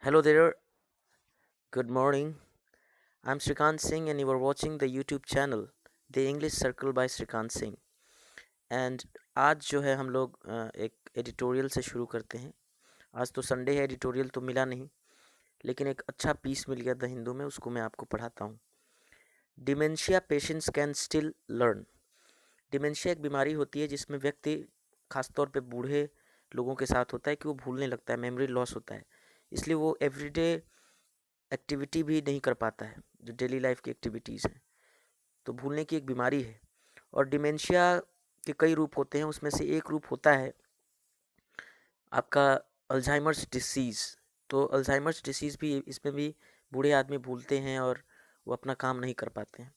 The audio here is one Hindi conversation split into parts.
Hello there, good morning. I'm Srikant Singh and you are watching the YouTube channel The English Circle by Srikant Singh. And आज जो है हम लोग एक एडिटोरियल से शुरू करते हैं। आज तो संडे है, एडिटोरियल तो मिला नहीं, लेकिन एक अच्छा पीस मिल गया द हिंदू में, उसको मैं आपको पढ़ाता हूँ। Dementia patients can still learn. Dementia एक बीमारी होती है जिसमें व्यक्ति, खासतौर पे बूढ़े लोगों के साथ होता है कि वो भूलने लगता है, मेमोरी लॉस होता है, इसलिए वो एवरीडे एक्टिविटी भी नहीं कर पाता है, जो डेली लाइफ की एक्टिविटीज़ हैं। तो भूलने की एक बीमारी है और डिमेंशिया के कई रूप होते हैं। उसमें से एक रूप होता है आपका अल्जाइमर्स डिसीज़। तो अल्जाइमर्स डिसीज़ भी, इसमें भी बूढ़े आदमी भूलते हैं और वो अपना काम नहीं कर पाते हैं।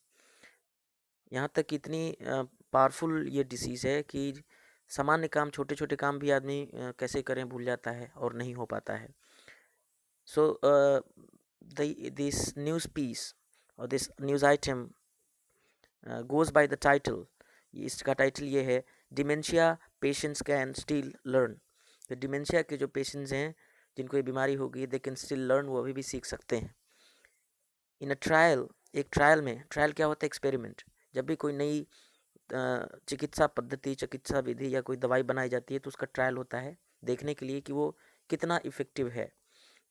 यहाँ तक कि इतनी पावरफुल ये डिसीज़ है कि सामान्य काम, छोटे छोटे काम भी आदमी कैसे करें भूल जाता है और नहीं हो पाता है। सो दिस न्यूज़ पीस और this news item goes by the title. इसका टाइटल ये है, dementia patients can still learn. तो डिमेंशिया के जो पेशेंट्स हैं जिनको ये बीमारी हो गई, दे कैन स्टिल लर्न, वो अभी भी सीख सकते हैं। इन अ ट्रायल, एक ट्रायल में, ट्रायल क्या होता है? एक्सपेरिमेंट। जब भी कोई नई चिकित्सा पद्धति, चिकित्सा विधि या कोई दवाई बनाई जाती है तो उसका ट्रायल होता है देखने के लिए कि वो कितना इफ़ेक्टिव है।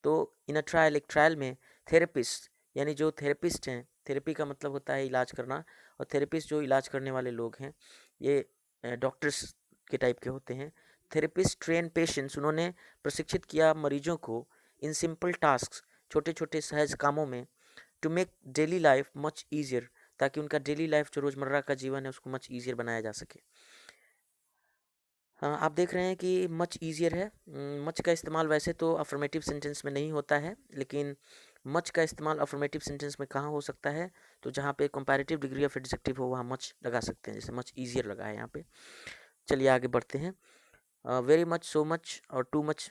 तो इन अ ट्रायल, एक ट्रायल में थेरेपिस्ट, यानी जो थेरेपिस्ट हैं, थेरेपी का मतलब होता है इलाज करना, और थेरेपिस्ट जो इलाज करने वाले लोग हैं ये डॉक्टर्स के टाइप के होते हैं। थेरेपिस्ट ट्रेन पेशेंट्स, उन्होंने प्रशिक्षित किया मरीजों को इन सिंपल टास्क, छोटे छोटे सहज कामों में, to make daily life much easier, ताकि उनका डेली लाइफ जो रोज़मर्रा का जीवन है उसको मच ईजियर बनाया जा सके। हाँ, आप देख रहे हैं कि मच ईजियर है। मच का इस्तेमाल वैसे तो अफर्मेटिव सेंटेंस में नहीं होता है, लेकिन मच का इस्तेमाल अफर्मेटिव सेंटेंस में कहाँ हो सकता है? तो जहाँ पे कंपैरेटिव डिग्री ऑफ एडजेक्टिव हो वहाँ मच लगा सकते हैं, जैसे मच ईजियर लगा है यहाँ पे। चलिए आगे बढ़ते हैं। वेरी मच, सो मच और टू मच,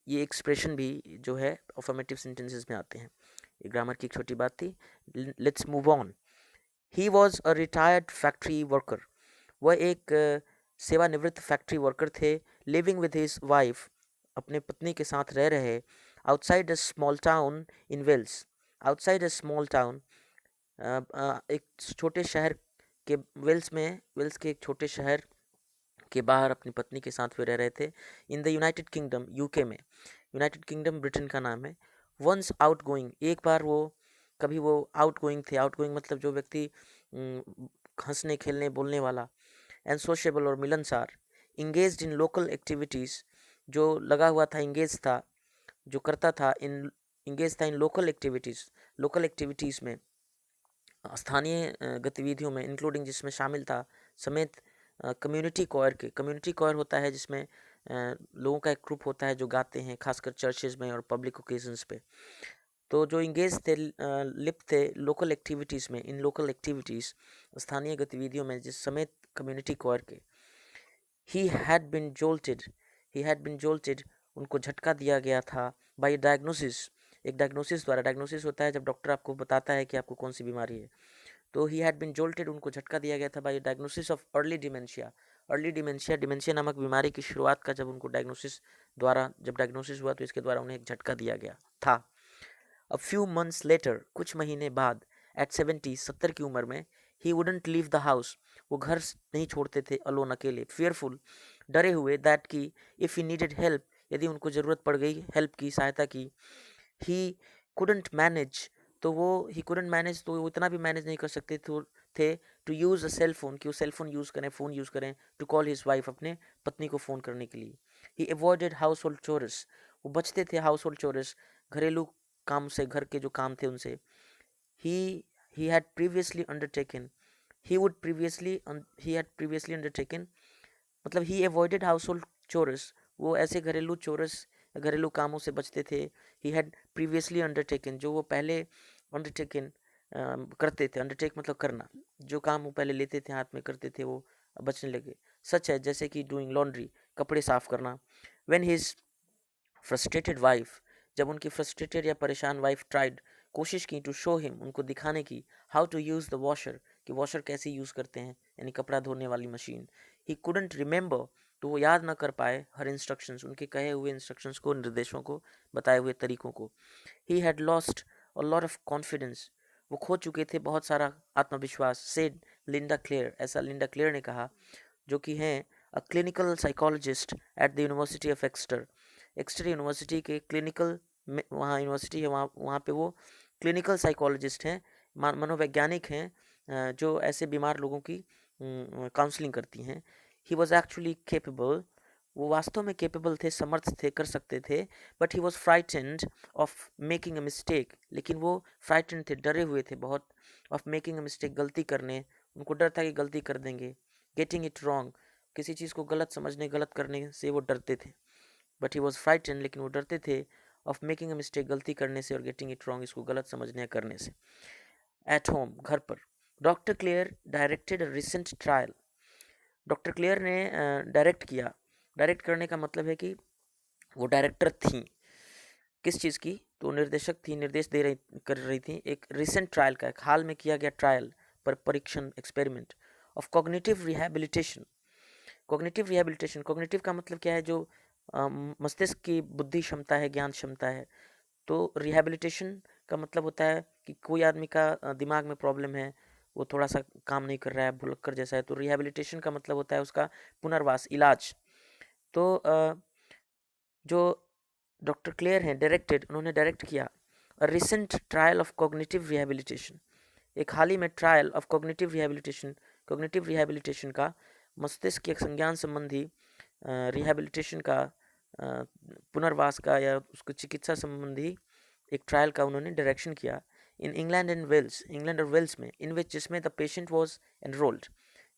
ये एक्सप्रेशन भी जो है अफर्मेटिव सेंटेंसेस में आते हैं। ये ग्रामर की एक छोटी बात थी। Let's move on. He was a retired factory worker. वह एक सेवानिवृत्त फैक्ट्री वर्कर थे। लिविंग विद हिज वाइफ, अपने पत्नी के साथ रह रहे। Outside a small town in Wales. Outside a small town, एक छोटे शहर के, वेल्स में, वेल्स के एक छोटे शहर के बाहर अपनी पत्नी के साथ वे रह रहे थे। इन द यूनाइटेड किंगडम, यूके में। यूनाइटेड किंगडम ब्रिटेन का नाम है। वंस आउट गोइंग, एक बार वो, कभी वो आउट गोइंग थे। आउट गोइंग मतलब जो व्यक्ति हंसने खेलने बोलने वाला, एंड सोशेबल और मिलनसार। इंगेज्ड इन लोकल एक्टिविटीज़, जो लगा हुआ था, इंगेज था, जो करता था, इन इंगेज था इन लोकल एक्टिविटीज़, लोकल एक्टिविटीज़ में, स्थानीय गतिविधियों में, इंक्लूडिंग, जिसमें शामिल था, समेत कम्युनिटी कॉयर के। कम्युनिटी कॉयर होता है जिसमें लोगों का एक ग्रुप होता है जो गाते हैं, खासकर चर्चेज में और पब्लिक ओकेजन्स पे। तो जो इंगेज थे, लिप्त थे लोकल एक्टिविटीज़ में, इन लोकल एक्टिविटीज़, स्थानीय गतिविधियों में, जिस समेत कम्युनिटी कॉयर के। He had been jolted, he had been jolted, उनको झटका दिया गया था, बाई डायग्नोसिस, एक डायग्नोसिस द्वारा। डायग्नोसिस होता है जब डॉक्टर आपको बताता है कि आपको कौन सी बीमारी है। तो ही हैड बिन जोल्टेड, उनको झटका दिया गया था, by diagnosis of early dementia. Early dementia, dementia नामक बीमारी की शुरुआत का जब उनको डायग्नोसिस द्वारा, जब डायग्नोसिस हुआ तो इसके द्वारा उन्हें एक झटका दिया गया था। अ फ्यू मंथ्स लेटर, कुछ महीने बाद, एट 70, 70 की उम्र में, ही वुडंट लीव द हाउस, वो घर नहीं छोड़ते थे अलोन, अकेले। फेयरफुल, डरे हुए, दैट की, इफ़ ही नीडेड हेल्प, यदि उनको ज़रूरत पड़ गई हेल्प की, सहायता की, ही कुडंट मैनेज, तो वो, ही कुडंट मैनेज, तो वो इतना भी मैनेज नहीं कर सकते थे, to use a cell phone, कि वो सेल फोन यूज़ करें, फ़ोन यूज़ करें, टू कॉल हिज वाइफ, अपने पत्नी को फ़ोन करने के लिए। He avoided household chores, वो बचते थे हाउस होल्ड चोरस, घरेलू काम से, घर के जो काम थे उनसे। He he had previously undertaken, he would previously, he had previously undertaken, मतलब he avoided household chores, वो ऐसे घरेलू चोरस, घरेलू कामों से बचते थे। ही हैड प्रीवियसली अंडरटेकन, जो वो पहले अंडरटेकन करते थे। अंडरटेक मतलब करना, जो काम वो पहले लेते थे हाथ में, करते थे, वो अब बचने लगे। सच है, जैसे कि डूइंग लॉन्ड्री, कपड़े साफ करना। व्हेन हिज फ्रस्ट्रेटेड वाइफ, जब उनकी फ्रस्ट्रेटेड या परेशान वाइफ ट्राइड, कोशिश की, टू शो हिम, उनको दिखाने की, how to use the washer, कि वॉशर कैसे यूज़ करते हैं, यानी कपड़ा धोने वाली मशीन। ही कुडंट रिमेंबर, तो वो याद ना कर पाए हर इंस्ट्रक्शंस, उनके कहे हुए इंस्ट्रक्शंस को, निर्देशों को, बताए हुए तरीकों को। He had lost a lot of confidence, वो खो चुके थे बहुत सारा आत्मविश्वास। सेड लिंडा क्लेयर, ऐसा लिंडा क्लेयर ने कहा, जो कि हैं a clinical psychologist eight the university of Exter. Exter university के क्लिनिकल में, वहाँ यूनिवर्सिटी है, वहाँ वहाँ पे वो क्लिनिकल साइकोलॉजिस्ट हैं, मनोवैज्ञानिक हैं, जो ऐसे बीमार लोगों की काउंसलिंग करती हैं। ही वॉज एक्चुअली केपेबल, वो वास्तव में केपेबल थे, समर्थ थे, कर सकते थे। But he was frightened of making a mistake, लेकिन वो फ्राइटेंड थे, डरे हुए थे बहुत, ऑफ मेकिंग अ मिस्टेक, गलती करने, उनको डर था कि गलती कर देंगे। गेटिंग इट रॉन्ग, किसी चीज़ को गलत समझने, गलत करने से वो डरते थे। बट ही वॉज फ्राइटेंड, लेकिन वो डरते थे ऑफ मेकिंग अ मिस्टेक, गलती करने से, और गेटिंग इट रॉन्ग, इसको गलत समझने या करने से। एट होम, घर पर, doctor Clare directed recent trial, doctor Clare ने डायरेक्ट किया। डायरेक्ट करने का मतलब है कि वो डायरेक्टर थी किस चीज़ की, तो निर्देशक थी, निर्देश दे रही, कर रही थी एक रिसेंट ट्रायल का, एक हाल में किया गया ट्रायल, पर परीक्षण, experiment of cognitive rehabilitation. Cognitive rehabilitation, cognitive का मतलब क्या है, जो मस्तिष्क की बुद्धि क्षमता है, ज्ञान क्षमता है। तो रिहैबिलिटेशन का मतलब होता है कि कोई आदमी का दिमाग में प्रॉब्लम है, वो थोड़ा सा काम नहीं कर रहा है, भुलक्कर जैसा है, तो रिहैबिलिटेशन का मतलब होता है उसका पुनर्वास, इलाज। तो जो डॉक्टर क्लेयर हैं डायरेक्टेड, उन्होंने डायरेक्ट किया recent trial of cognitive rehabilitation, एक हाल ही में trial of cognitive rehabilitation, cognitive rehabilitation का, मस्तिष्क के संज्ञान संबंधी रिहैबिलिटेशन का, पुनर्वास का, या उसको चिकित्सा संबंधी एक ट्रायल का उन्होंने डायरेक्शन किया in England and Wales, England और वेल्स में, इन विच, जिसमें द पेशेंट वॉज एनरोल्ड,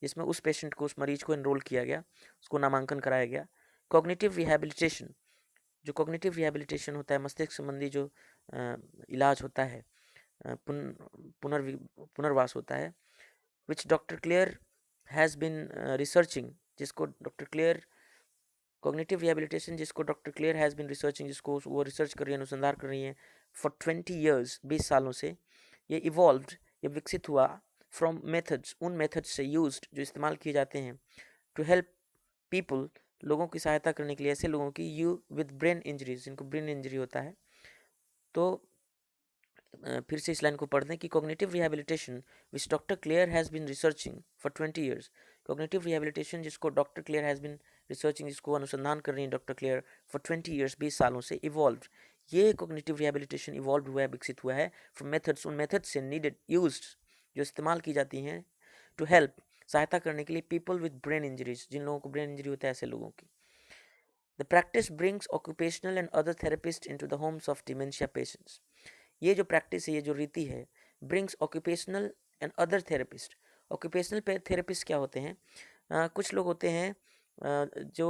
जिसमें उस पेशेंट को, उस मरीज को एनरोल किया गया, उसको नामांकन कराया गया। कॉग्निटिव रिहैबिलिटेशन, जो कॉग्निटिव रिहैबिलिटेशन होता है, मस्तिष्क संबंधी जो इलाज होता है, पुनर्वास होता है, which doctor Claire has been researching, जिसको डॉक्टर क्लेयर, कॉग्निटिव रिहैबिलिटेशन जिसको doctor Claire has been researching, जिसको वो रिसर्च कर रही है, अनुसंधान कर रही हैं फॉर 20 ईयर्स, 20 सालों से। ये इवॉल्व्ड, ये विकसित हुआ फ्रॉम मेथड्स, उन मेथड्स से, यूज्ड, जो इस्तेमाल किए जाते हैं, टू हेल्प पीपल, लोगों की सहायता करने के लिए, ऐसे लोगों की, यू विद ब्रेन इंजरीज, जिनको ब्रेन इंजरी होता है। तो फिर से इस लाइन को पढ़ दें कि cognitive rehabilitation which doctor Claire has been researching for 20 years, cognitive rehabilitation जिसको doctor Claire has been researching, जिसको अनुसंधान कर रही है डॉक्टर क्लेयर फॉर 20 ईयर्स, 20 सालों से, इवॉल्व, ये कॉग्निटिव रिहैबिलिटेशन इवॉल्व हुआ है, विकसित हुआ है, फ्रॉम मेथड्स, उन मेथड्स से, नीडेड, यूज्ड, जो इस्तेमाल की जाती हैं, टू हेल्प, सहायता करने के लिए, पीपल विद ब्रेन इंजरीज, जिन लोगों को ब्रेन इंजरी होता है, ऐसे लोगों की। The practice brings occupational and other therapist into the homes of dementia patients, ये जो प्रैक्टिस है, ये जो रीति है, brings occupational and other therapist, occupational therapist क्या होते हैं, कुछ लोग होते हैं जो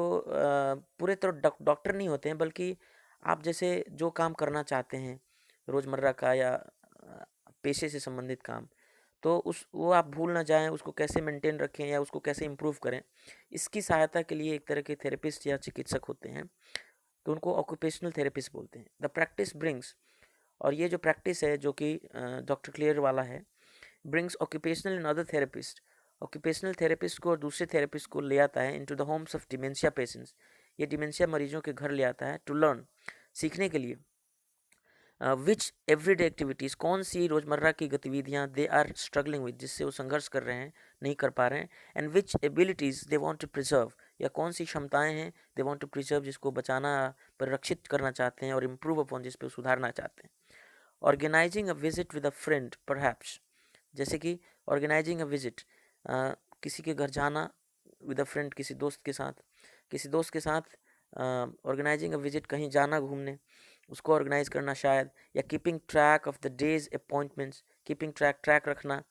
पूरे तरह डॉक्टर नहीं होते हैं, बल्कि आप जैसे जो काम करना चाहते हैं रोज़मर्रा का, या पेशे से संबंधित काम, तो उस वो आप भूल ना जाएं, उसको कैसे मेंटेन रखें या उसको कैसे इम्प्रूव करें, इसकी सहायता के लिए एक तरह के थेरेपिस्ट या चिकित्सक होते हैं, तो उनको ऑक्यूपेशनल थेरेपिस्ट बोलते हैं। द प्रैक्टिस ब्रिंग्स, और ये जो प्रैक्टिस है जो कि डॉक्टर क्लियर वाला है, brings occupational and other therapist, occupational therapist को और दूसरे थेरेपिस्ट को ले आता है into the homes of dementia patients, ये डिमेंशिया मरीजों के घर ले आता है, टू लर्न, सीखने के लिए, विच एवरीडे एक्टिविटीज़, कौन सी रोज़मर्रा की गतिविधियाँ, दे आर स्ट्रगलिंग विद, जिससे वो संघर्ष कर रहे हैं, नहीं कर पा रहे हैं, and which abilities they want to preserve, या कौन सी क्षमताएं हैं, दे वांट टू प्रिजर्व, जिसको बचाना, परिरक्षित करना चाहते हैं, और इम्प्रूव अपॉन, जिस पे सुधारना चाहते हैं। Organising a visit with a friend perhaps, जैसे कि ऑर्गेनाइजिंग अ विजिट, किसी के घर जाना, विद अ फ्रेंड, किसी दोस्त के साथ, किसी दोस्त के साथ ऑर्गेनाइजिंग अ विजिट, कहीं जाना घूमने, उसको ऑर्गेनाइज करना शायद, या keeping track of the days appointments, keeping track, track रखना,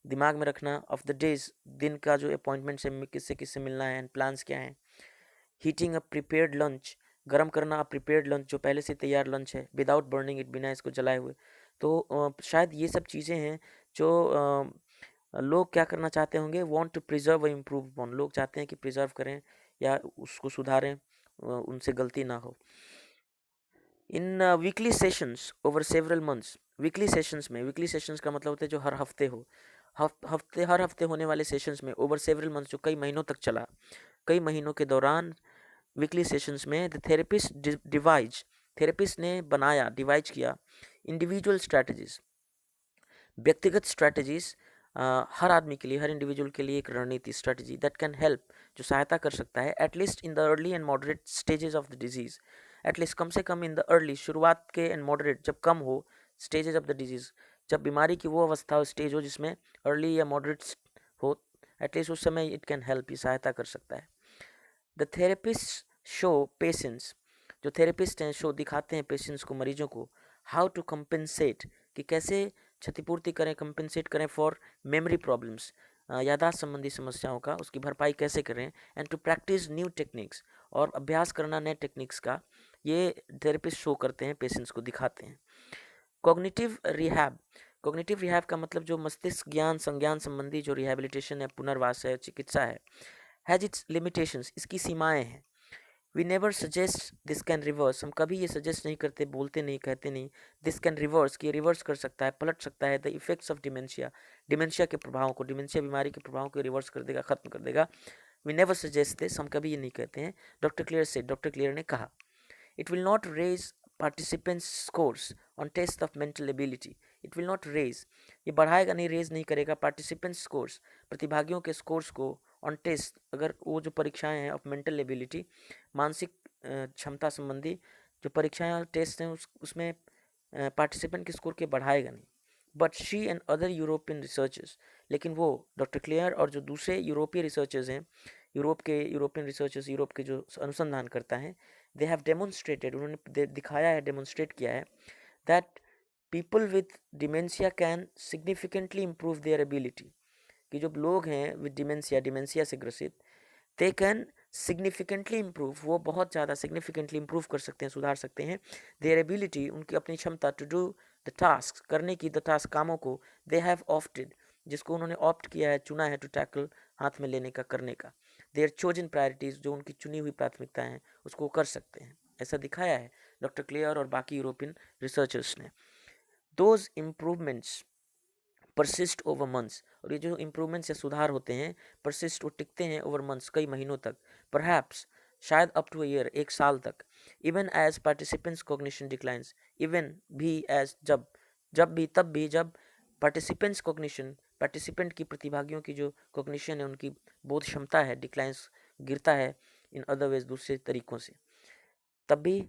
दिमाग में रखना, ऑफ द डेज, दिन का जो अपॉइंटमेंट्स है, किससे किससे मिलना है, एंड प्लान्स क्या हैं। हीटिंग अ प्रिपेयर्ड लंच, गर्म करना अ प्रिपेयर्ड लंच, जो पहले से तैयार लंच है, विदाउट बर्निंग इट, बिना इसको जलाए हुए। तो शायद ये सब चीज़ें हैं जो लोग क्या करना चाहते होंगे, वांट टू प्रिजर्व व इम्प्रूव अपॉन, लोग चाहते हैं कि प्रिजर्व करें या उसको सुधारें, उनसे गलती ना हो। In weekly sessions over several months, weekly sessions में, वीकली सेशंस का मतलब होता है जो हर हफ्ते हो, हर हफ्ते होने वाले सेशंस में, ओवर सेवरल मंथ्स, जो कई महीनों तक चला, कई महीनों के दौरान वीकली सेशंस में द थेरेपिस्ट ने बनाया, डिवाइज किया इंडिविजुअल स्ट्रैटेजीज, व्यक्तिगत स्ट्रैटेजीज, हर आदमी के लिए, हर इंडिविजुअल के लिए एक रणनीति, स्ट्रैटेजी दैट कैन हेल्प, जो सहायता कर सकता है at least in the early and moderate stages of the disease, at least कम से कम इन द अर्ली, शुरुआत के, एंड मॉडरेट जब कम हो, स्टेजेस ऑफ द डिजीज, जब बीमारी की वो अवस्था हो, स्टेज हो जिसमें अर्ली या मॉडरेट हो, एटलीस्ट उस समय इट कैन हेल्प, ये सहायता कर सकता है। द थेरेपिस्ट शो पेशेंस, जो थेरेपिस्ट हैं शो दिखाते हैं पेशेंट्स को, मरीजों को, हाउ टू कंपेंसेट, कि कैसे क्षतिपूर्ति करें, कंपेंसेट करें फॉर मेमोरी प्रॉब्लम्स, याददाश्त संबंधी समस्याओं का, उसकी भरपाई कैसे करें, and to practise new techniques, और अभ्यास करना नए टेक्निक्स का, ये थेरेपिस्ट शो करते हैं, पेशेंट्स को दिखाते हैं। कॉग्निटिव रिहैब, कॉग्निटिव रिहैब का मतलब जो मस्तिष्क ज्ञान संज्ञान संबंधी जो रिहेबिलिटेशन है, पुनर्वास है, चिकित्सा है, हैज इट्स लिमिटेशंस, इसकी सीमाएं हैं। We never suggest this can reverse, हम कभी ये सजेस्ट नहीं करते, बोलते नहीं, कहते नहीं दिस कैन रिवर्स, कि ये रिवर्स कर सकता है, पलट सकता है the effects of dementia, dementia के प्रभावों को, डिमेंशिया बीमारी के प्रभावों को रिवर्स कर देगा, खत्म कर देगा। वी नेवर सजेस्ट दिस, हम कभी ये नहीं कहते हैं। डॉक्टर क्लियर से, डॉक्टर क्लियर ने कहा, it will not raise participants' scores on test of mental ability, it will not raise, ये बढ़ाएगा नहीं, रेज नहीं करेगा, पार्टिसिपेंट्स स्कोर्स, प्रतिभागियों के स्कोर्स को, ऑन टेस्ट, अगर वो जो परीक्षाएं हैं, ऑफ मेंटल एबिलिटी, मानसिक क्षमता संबंधी जो परीक्षाएं और टेस्ट हैं, उसमें पार्टिसिपेंट के स्कोर के बढ़ाएगा नहीं। But she and other European researchers, लेकिन वो डॉक्टर क्लियर और जो दूसरे यूरोपीय रिसर्चर्स हैं, यूरोपियन रिसर्चर्स, यूरोप के जो अनुसंधान करता है, दे हैव डेमोन्स्ट्रेटेड, उन्होंने दिखाया है, डेमोन्स्ट्रेट किया है, that people with dementia can significantly improve their ability, कि जो लोग हैं विद डिमेंशिया से ग्रसित, दे कैन सिग्निफिकेंटली इम्प्रूव, वो बहुत ज़्यादा सिग्निफिकेंटली इम्प्रूव कर सकते हैं, सुधार सकते हैं, देयर एबिलिटी, उनकी अपनी क्षमता, टू डू द टास्क, करने की, द टास्क, कामों को, दे हैव ऑप्टेड, जिसको उन्होंने ऑप्ट किया है, चुना है, टू टैकल, हाथ में लेने का, करने का, देयर चोजन प्रायोरिटीज, जो उनकी चुनी हुई प्राथमिकताएं हैं, उसको कर सकते हैं, ऐसा दिखाया है डॉक्टर क्लियर और बाकी यूरोपियन रिसर्चर्स ने। Those improvements persist over months, और ये जो इम्प्रूवमेंट्स या सुधार होते हैं, परसिस्ट, वो टिकते हैं, ओवर मंथ्स, कई महीनों तक, परहैप्स, शायद अप टू अ ईयर, एक साल तक, even as participants' cognition declines, even भी एज, जब भी, तब भी, जब पार्टिसिपेंट्स कॉग्निशन, पार्टिसिपेंट की, प्रतिभागियों की जो कॉग्निशन है, उनकी बोध क्षमता है, डिक्लाइंस, गिरता है, इन अदर वेज, दूसरे तरीकों से, तब भी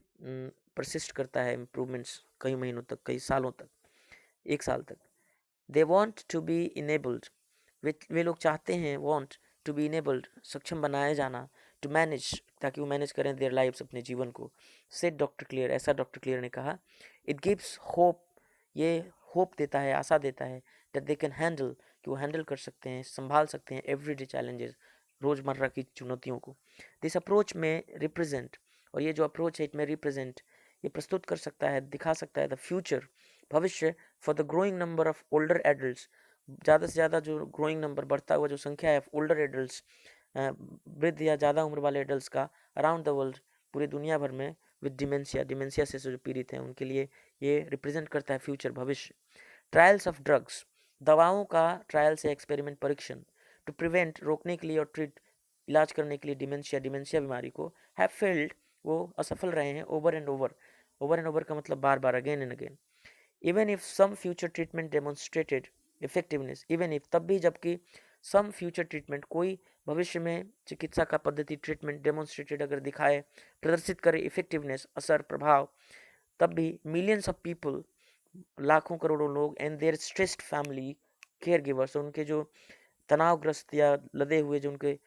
परसिस्ट करता है इम्प्रूवमेंट्स, कई महीनों तक, कई सालों तक, एक साल तक। They want to be enabled, वे लोग चाहते हैं, वॉन्ट टू बी इनेबल्ड, सक्षम बनाया जाना, टू मैनेज, ताकि वो मैनेज करें देयर लाइव्स, अपने जीवन को, सेड डॉक्टर क्लियर, ऐसा डॉक्टर क्लियर ने कहा। इट गिव्स होप, ये होप देता है, आशा देता है, दैट दे कैन हैंडल, कि वो हैंडल कर सकते हैं, संभाल सकते हैं, एवरीडे चैलेंजेस, रोज़मर्रा की चुनौतियों को। दिस अप्रोच में रिप्रेजेंट, और ये जो अप्रोच है, इट में रिप्रेजेंट, ये प्रस्तुत कर सकता है, दिखा सकता है, द फ्यूचर, भविष्य, for the growing number of older adults, ज़्यादा से ज़्यादा जो ग्रोइंग नंबर, बढ़ता हुआ जो संख्या है, ओल्डर एडल्ट्स, वृद्ध या ज़्यादा उम्र वाले एडल्ट्स का, अराउंड द वर्ल्ड, पूरी दुनिया भर में, विद डिमेंशिया से जो पीड़ित हैं, उनके लिए ये रिप्रेजेंट करता है फ्यूचर, भविष्य। ट्रायल्स ऑफ ड्रग्स, दवाओं का ट्रायल से एक्सपेरिमेंट, परीक्षण, टू प्रिवेंट, रोकने के लिए, और ट्रीट, इलाज करने के लिए, डिमेंशिया बीमारी को, हैव फेल्ड, वो असफल रहे हैं, ओवर एंड ओवर का मतलब बार बार, again and again. Even if some future treatment demonstrated effectiveness, even if, तब भी, जबकि, सम फ्यूचर ट्रीटमेंट, कोई भविष्य में चिकित्सा का पद्धति, ट्रीटमेंट, डेमोन्स्ट्रेटेड, अगर दिखाए, प्रदर्शित करे इफेक्टिवनेस, असर, प्रभाव, तब भी, मिलियंस ऑफ पीपल, लाखों करोड़ों लोग, and their stressed family caregivers, उनके जो तनावग्रस्त या लदे हुए जो उनके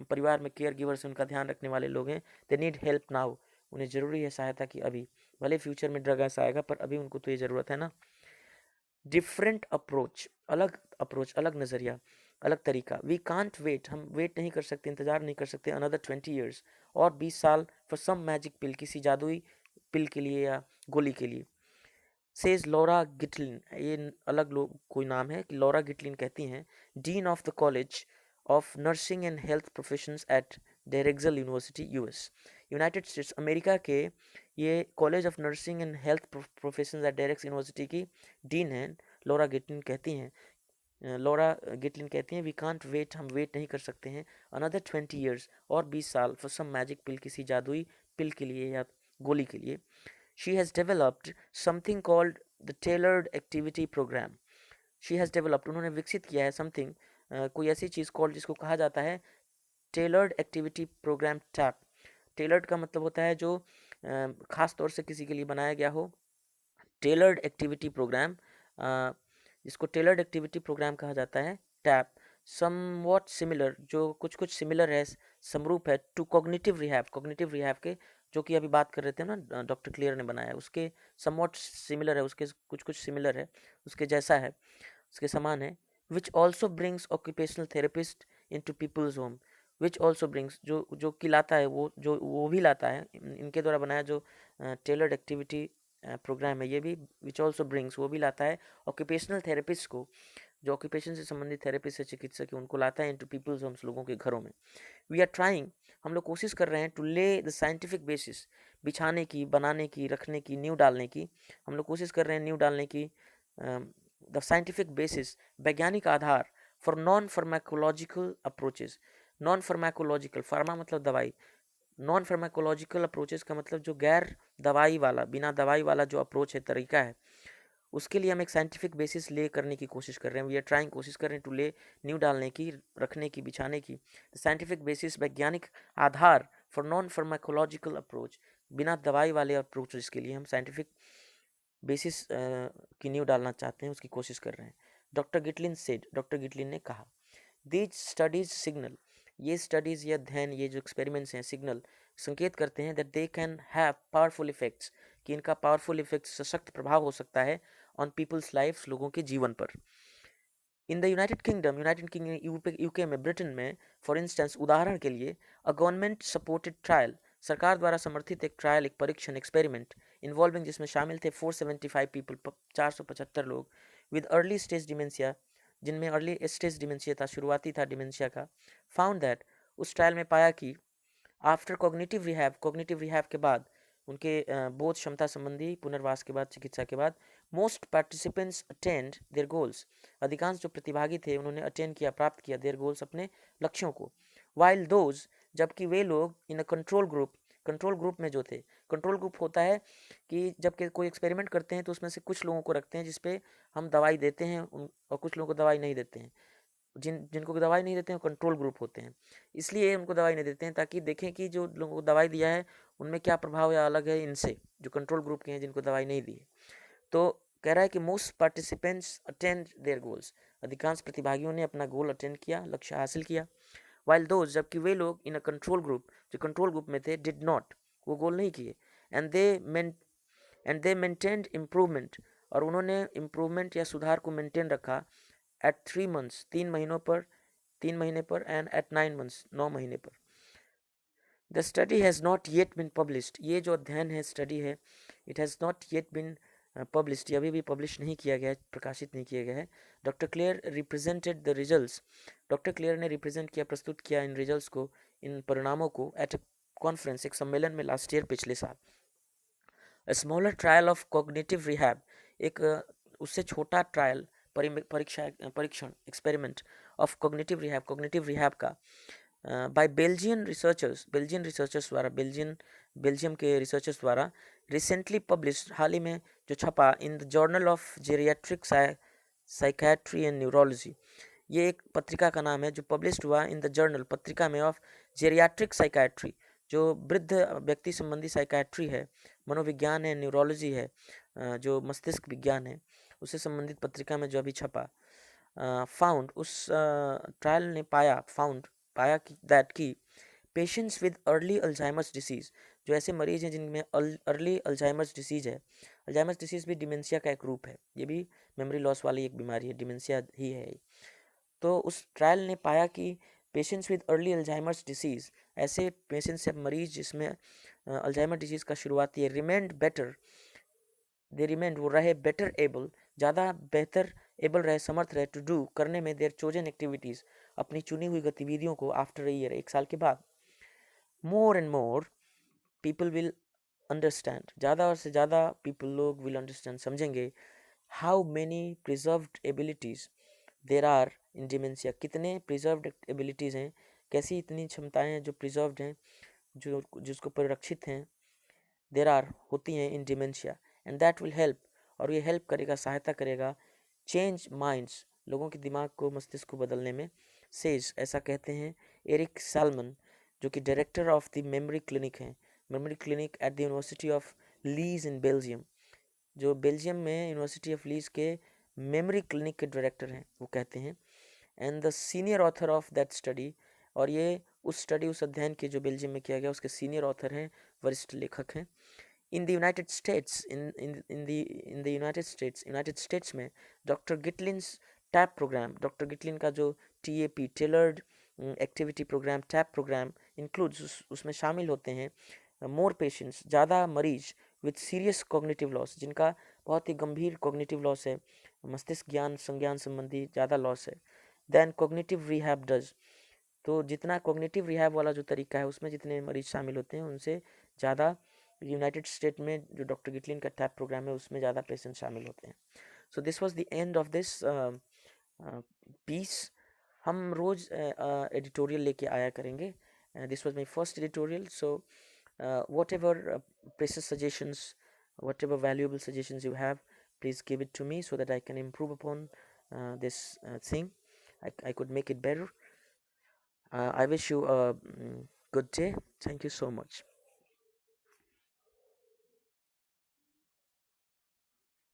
परिवार में केयर गिवर्स, उनका ध्यान रखने वाले लोग हैं, दे नीड हेल्प नाउ, उन्हें ज़रूरी है सहायता की अभी, भले फ्यूचर में ड्रग ऐसा आएगा, पर अभी उनको तो ये ज़रूरत है ना। डिफरेंट अप्रोच, अलग नज़रिया, अलग तरीका। वी कांट वेट, हम वेट नहीं कर सकते, इंतज़ार नहीं कर सकते, अनदर 20 ईयर्स, और 20 साल, फॉर सम मैजिक पिल, किसी जादुई पिल के लिए या गोली के लिए। सेज लॉरा गिटलिन, ये अलग लोग कोई नाम है, कि लॉरा गिटलिन कहती हैं, dean of the college of nursing and health professions at Drexel university, US, United States America के, ये college of nursing and health professions at Drexel university की डीन हैं, लॉरा गिटलिन कहती हैं, लॉरा गिटलिन कहती हैं वी कांट वेट, हम वेट नहीं कर सकते हैं अनदर 20 ईयर्स और 20 साल फॉर सम मैजिक पिल, किसी जादुई पिल के लिए या गोली के लिए. She has developed something called the tailored activity program. She has developed, उन्होंने विकसित किया है समथिंग, कोई ऐसी चीज़ कॉल्ड जिसको कहा जाता है tailored activity program TAP. Tailored का मतलब होता है जो खास तौर से किसी के लिए बनाया गया हो. टेलर्ड एक्टिविटी प्रोग्राम, जिसको टेलर्ड एक्टिविटी प्रोग्राम कहा जाता है टैप. समवॉट सिमिलर, जो कुछ कुछ सिमिलर है, समरूप है to cognitive rehab, cognitive rehab के, जो कि अभी बात कर रहे थे ना डॉक्टर क्लियर ने बनाया, उसके समवॉट सिमिलर है, उसके कुछ कुछ सिमिलर है, उसके जैसा है, उसके समान है. Which also brings occupational therapist into people's home. Which also brings, जो जो कि लाता है, वो भी लाता है, इनके द्वारा बनाया जो टेलर्ड एक्टिविटी प्रोग्राम है, ये भी विच ऑल्सो ब्रिंग्स, वो भी लाता है ऑक्यूपेशनल थेरेपिस्ट को, जो ऑक्यूपेशन से संबंधित थेरेपिस्ट है, चिकित्सक है, उनको लाता है इनटू पीपल्स होम्स, लोगों के घरों में. वी आर ट्राइंग, हम लोग कोशिश कर रहे हैं टू ले द साइंटिफिक बेसिस, बिछाने की, बनाने की, रखने की, नींव डालने की, हम लोग कोशिश कर रहे हैं नींव डालने की, द साइंटिफिक बेसिस, वैज्ञानिक आधार, for non pharmacological approaches. Non pharmacological, pharma मतलब दवाई, नॉन फार्माकोलॉजिकल अप्रोचेस का मतलब जो गैर दवाई वाला, बिना दवाई वाला जो अप्रोच है, तरीका है, उसके लिए हम एक साइंटिफिक बेसिस ले करने की कोशिश कर रहे हैं. वी आर ट्राइंग, कोशिश कर रहे हैं टू ले, नींव डालने की, रखने की, बिछाने की, साइंटिफिक बेसिस, वैज्ञानिक आधार, फॉर नॉन फार्माकोलॉजिकल अप्रोच, बिना दवाई वाले अप्रोच के लिए हम साइंटिफिक बेसिस की नींव डालना चाहते हैं, उसकी कोशिश कर रहे हैं. डॉक्टर गिटलिन सेड, डॉक्टर गिटलिन ने कहा, दीज स्टडीज सिग्नल, ये स्टडीज़ या अध्ययन, ये जो एक्सपेरिमेंट्स हैं, सिग्नल, संकेत करते हैं that they can have powerful effects, कि इनका पावरफुल इफेक्ट्स, सशक्त प्रभाव हो सकता है ऑन पीपल्स लाइफ, लोगों के जीवन पर. इन the United kingdom, United kingdom UK में, ब्रिटेन में, फॉर इंस्टेंस, उदाहरण के लिए, अ गवर्नमेंट सपोर्टेड ट्रायल, सरकार द्वारा समर्थित एक ट्रायल, एक परीक्षण, एक्सपेरिमेंट, इन्वॉल्विंग, जिसमें शामिल थे 475 पीपल, 475 लोग, विद अर्ली स्टेज डिमेंशिया, जिनमें अर्ली स्टेज डिमेंशिया था, शुरुआती था डिमेंशिया का. फाउंड दैट, उस ट्रायल में पाया कि after cognitive rehab, cognitive rehab के बाद, उनके बोध क्षमता संबंधी पुनर्वास के बाद, चिकित्सा के बाद, most participants attend their goals, अधिकांश जो प्रतिभागी थे उन्होंने अटेंड किया, प्राप्त किया, देयर गोल्स, अपने लक्ष्यों को. वाइल दोज, जबकि वे लोग, in a control group, control group में जो थे, कंट्रोल ग्रुप होता है कि जब कोई एक्सपेरिमेंट करते हैं तो उसमें से कुछ लोगों को रखते हैं जिसपे हम दवाई देते हैं, और कुछ लोगों को दवाई नहीं देते हैं. जिनको दवाई नहीं देते हैं कंट्रोल ग्रुप होते हैं, इसलिए उनको दवाई नहीं देते हैं, ताकि देखें कि जो लोगों को दवाई दिया है उनमें क्या प्रभाव या अलग है इनसे, जो कंट्रोल ग्रुप के हैं, जिनको दवाई नहीं दी है. तो कह रहा है कि most participants attend their goals, अधिकांश प्रतिभागियों ने अपना गोल अटेंड किया, लक्ष्य हासिल किया. वाइल दोज, जबकि वे लोग, इन अ कंट्रोल ग्रुप, जो कंट्रोल ग्रुप में थे, डिड नॉट, वो गोल नहीं किए. एंड दे मेंटेन्ड इम्प्रूवमेंट, और उन्होंने इम्प्रूवमेंट या सुधार को मेंटेन रखा, एट 3 months, 3 महीनों पर, 3 महीने पर, एंड एट 9 months, 9 महीने पर. The study has not yet been published, ये जो अध्ययन है, स्टडी है, it has not yet been published, अभी भी पब्लिश नहीं किया गया है, प्रकाशित नहीं किया गया है. Doctor clear represented the results, doctor Clare ने रिप्रेजेंट किया, प्रस्तुत किया इन रिजल्ट्स को, इन परिणामों को, एट अ कॉन्फ्रेंस, एक सम्मेलन में, लास्ट ईयर, पिछले साल. A smaller trial of cognitive rehab, एक उससे छोटा ट्रायल, परीक्षण, एक्सपेरिमेंट ऑफ कॉग्निटिव रिहैब का, बाय बेल्जियन रिसर्चर्स द्वारा, बेल्जियम के रिसर्चर्स द्वारा, रिसेंटली पब्लिश्ड, हाल ही में जो छपा, in the journal of geriatric psychiatry and neurology. ये एक पत्रिका का नाम है जो पब्लिश्ड हुआ इन द जर्नल, पत्रिका में, ऑफ जेरियाट्रिक साइकैट्री, जो वृद्ध व्यक्ति संबंधी साइकैट्री है, मनोविज्ञान है, न्यूरोलॉजी है, जो मस्तिष्क विज्ञान है, उससे संबंधित पत्रिका में जो अभी छपा. फाउंड, उस ट्रायल ने पाया कि दैट की patients with early Alzheimer's disease, जो ऐसे मरीज हैं जिनमें अर्ली अल्जाइमर्स डिसीज़ है, अल्जाइमर्स डिसीज़ भी डिमेंशिया का एक रूप है, ये भी मेमोरी लॉस वाली एक बीमारी है, डिमेंशिया ही है. तो उस ट्रायल ने पाया कि patients with early Alzheimer's disease, ऐसे पेशेंट्स से मरीज जिसमें अल्जाइमर डिजीज़ का शुरुआती है, रिमेंड बेटर, वो रहे बेटर एबल, ज़्यादा बेहतर एबल रहे, समर्थ रहे, टू डू, करने में, देयर चोजन एक्टिविटीज़, अपनी चुनी हुई गतिविधियों को, आफ्टर अ ईयर, एक साल के बाद. More and more people will understand, ज़्यादा और से ज़्यादा पीपल, लोग, विल अंडरस्टैंड, समझेंगे, how many preserved abilities, there are in dementia, कितने प्रिजर्व्ड एबिलिटीज़ हैं, कैसी इतनी क्षमताएं हैं जो प्रिजर्व्ड हैं, जो जिसको परिरक्षित हैं, देर आर होती हैं in dementia, and that will help, और ये हेल्प करेगा, सहायता करेगा, चेंज माइंड्स, लोगों के दिमाग को, मस्तिष्क को बदलने में। सेज, ऐसा कहते हैं एरिक सैलमन, जो कि director of the memory clinic हैं, memory clinic at the university of Liège in Belgium, जो बेल्जियम में यूनिवर्सिटी ऑफ लीज के मेमोरी क्लिनिक के डायरेक्टर हैं, वो कहते हैं। And the senior author of that study, और ये उस स्टडी, उस अध्ययन के जो बेल्जियम में किया गया, उसके सीनियर ऑथर हैं, वरिष्ठ लेखक हैं। In the United States, in the United States में doctor Gitlin's TAP program, doctor Gitlin का जो TAP, tailored activity program, TAP program includes, उसमें शामिल होते हैं मोर पेशेंट्स, ज़्यादा मरीज विथ सीरियस कॉग्निटिव लॉस, जिनका बहुत ही गंभीर कॉग्निटिव लॉस है, मस्तिष्क ज्ञान संज्ञान संबंधी ज़्यादा लॉस है, देन कॉग्निटिव रिहैब डज। तो जितना कॉग्निटिव रिहैब वाला जो तरीका है, उसमें जितने मरीज शामिल होते हैं, उनसे ज़्यादा यूनाइटेड स्टेट में जो डॉक्टर गिटलिन का टैप प्रोग्राम है, उसमें ज़्यादा पेशेंट शामिल होते हैं। So this was the end of this piece. हम रोज़ एडिटोरियल लेके आया करेंगे। This was my first editorial, so whatever precious suggestions, whatever valuable suggestions you have, please give it to me so that I can improve upon this thing. I could make it better. I wish you a good day. Thank you so much.